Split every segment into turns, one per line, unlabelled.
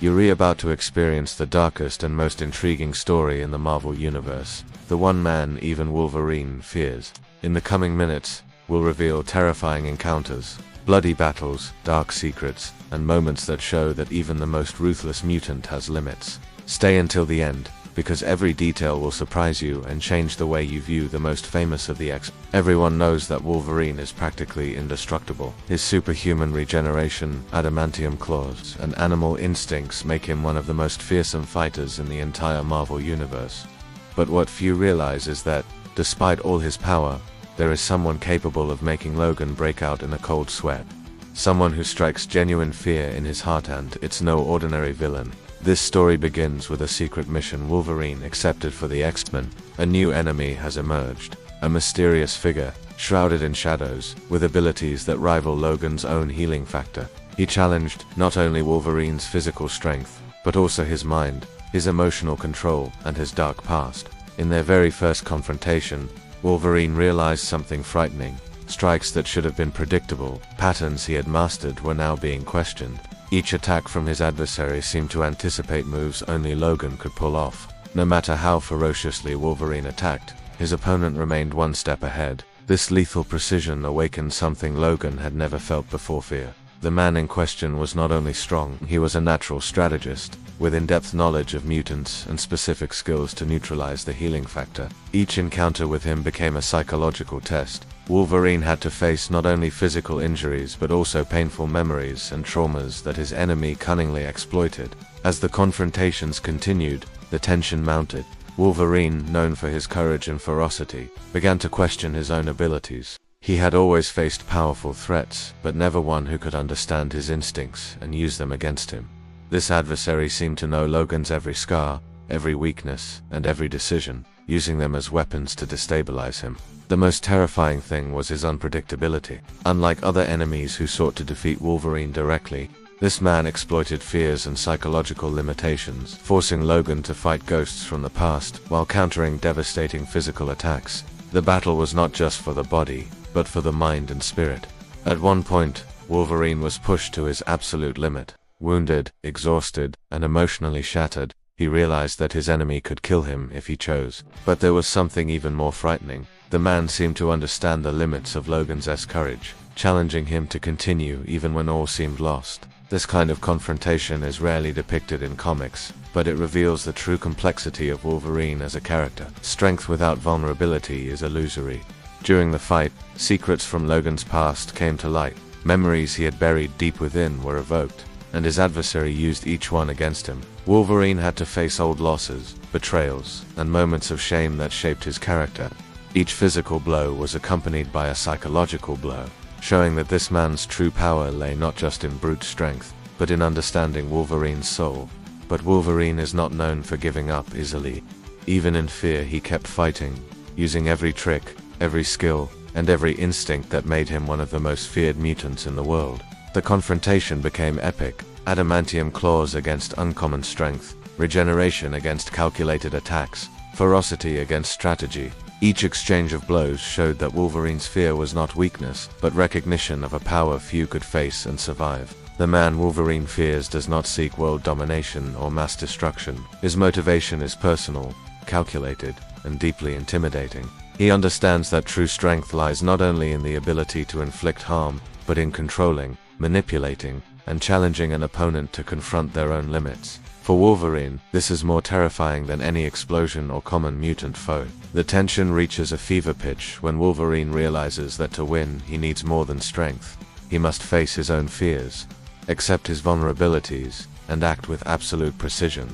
You're about to experience the darkest and most intriguing story in the Marvel Universe, the one man even Wolverine fears. In the coming minutes, we'll reveal terrifying encounters, bloody battles, dark secrets, and moments that show that even the most ruthless mutant has limits. Stay until the end, because every detail will surprise you and change the way you view the most famous of the X-Men. Everyone knows that Wolverine is practically indestructible. His superhuman regeneration, adamantium claws, and animal instincts make him one of the most fearsome fighters in the entire Marvel Universe. But what few realize is that, despite all his power, there is someone capable of making Logan break out in a cold sweat. Someone who strikes genuine fear in his heart, and it's no ordinary villain. This story begins with a secret mission Wolverine accepted for the X-Men. A new enemy has emerged, a mysterious figure, shrouded in shadows, with abilities that rival Logan's own healing factor. He challenged not only Wolverine's physical strength, but also his mind, his emotional control, and his dark past. In their very first confrontation, Wolverine realized something frightening. Strikes that should have been predictable, patterns he had mastered, were now being questioned. Each attack from his adversary seemed to anticipate moves only Logan could pull off. No matter how ferociously Wolverine attacked, his opponent remained one step ahead. This lethal precision awakened something Logan had never felt before: fear. The man in question was not only strong, he was a natural strategist, with in-depth knowledge of mutants and specific skills to neutralize the healing factor. Each encounter with him became a psychological test. Wolverine had to face not only physical injuries but also painful memories and traumas that his enemy cunningly exploited. As the confrontations continued, the tension mounted. Wolverine, known for his courage and ferocity, began to question his own abilities. He had always faced powerful threats, but never one who could understand his instincts and use them against him. This adversary seemed to know Logan's every scar, every weakness, and every decision, using them as weapons to destabilize him. The most terrifying thing was his unpredictability. Unlike other enemies who sought to defeat Wolverine directly, this man exploited fears and psychological limitations, forcing Logan to fight ghosts from the past while countering devastating physical attacks. The battle was not just for the body, but for the mind and spirit. At one point, Wolverine was pushed to his absolute limit. Wounded, exhausted, and emotionally shattered, he realized that his enemy could kill him if he chose. But there was something even more frightening. The man seemed to understand the limits of Logan's courage, challenging him to continue even when all seemed lost. This kind of confrontation is rarely depicted in comics, but it reveals the true complexity of Wolverine as a character. Strength without vulnerability is illusory. During the fight, secrets from Logan's past came to light. Memories he had buried deep within were evoked, and his adversary used each one against him. Wolverine had to face old losses, betrayals, and moments of shame that shaped his character. Each physical blow was accompanied by a psychological blow, showing that this man's true power lay not just in brute strength, but in understanding Wolverine's soul. But Wolverine is not known for giving up easily. Even in fear, he kept fighting, using every trick, every skill, and every instinct that made him one of the most feared mutants in the world. The confrontation became epic. Adamantium claws against uncommon strength, regeneration against calculated attacks, ferocity against strategy. Each exchange of blows showed that Wolverine's fear was not weakness, but recognition of a power few could face and survive. The man Wolverine fears does not seek world domination or mass destruction. His motivation is personal, calculated, and deeply intimidating. He understands that true strength lies not only in the ability to inflict harm, but in controlling, manipulating, and challenging an opponent to confront their own limits. For Wolverine, this is more terrifying than any explosion or common mutant foe. The tension reaches a fever pitch when Wolverine realizes that to win, he needs more than strength. He must face his own fears, accept his vulnerabilities, and act with absolute precision.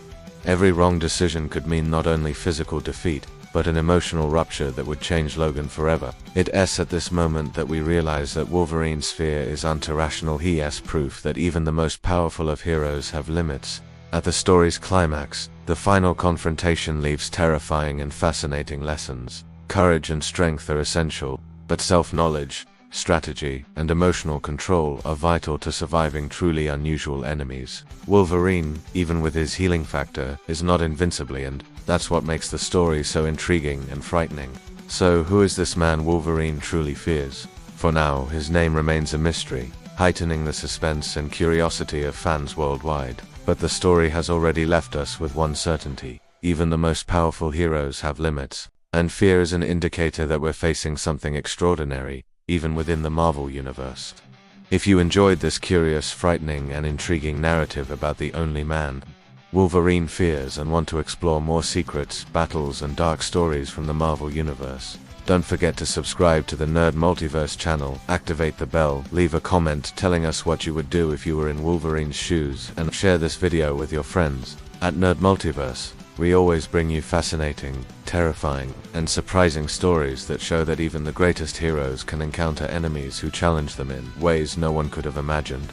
Every wrong decision could mean not only physical defeat, but an emotional rupture that would change Logan forever. It's at this moment that we realize that Wolverine's fear is irrational. He is proof that even the most powerful of heroes have limits. At the story's climax, the final confrontation leaves terrifying and fascinating lessons. Courage and strength are essential, but self-knowledge, strategy, and emotional control are vital to surviving truly unusual enemies. Wolverine, even with his healing factor, is not invincibly, and that's what makes the story so intriguing and frightening. So, who is this man Wolverine truly fears? For now, his name remains a mystery, heightening the suspense and curiosity of fans worldwide. But the story has already left us with one certainty: even the most powerful heroes have limits, and fear is an indicator that we're facing something extraordinary, even within the Marvel Universe. If you enjoyed this curious, frightening, and intriguing narrative about the only man Wolverine fears and want to explore more secrets, battles, and dark stories from the Marvel Universe, don't forget to subscribe to the Nerd Multiverse channel, activate the bell, leave a comment telling us what you would do if you were in Wolverine's shoes, and share this video with your friends. At Nerd Multiverse, we always bring you fascinating, terrifying, and surprising stories that show that even the greatest heroes can encounter enemies who challenge them in ways no one could have imagined.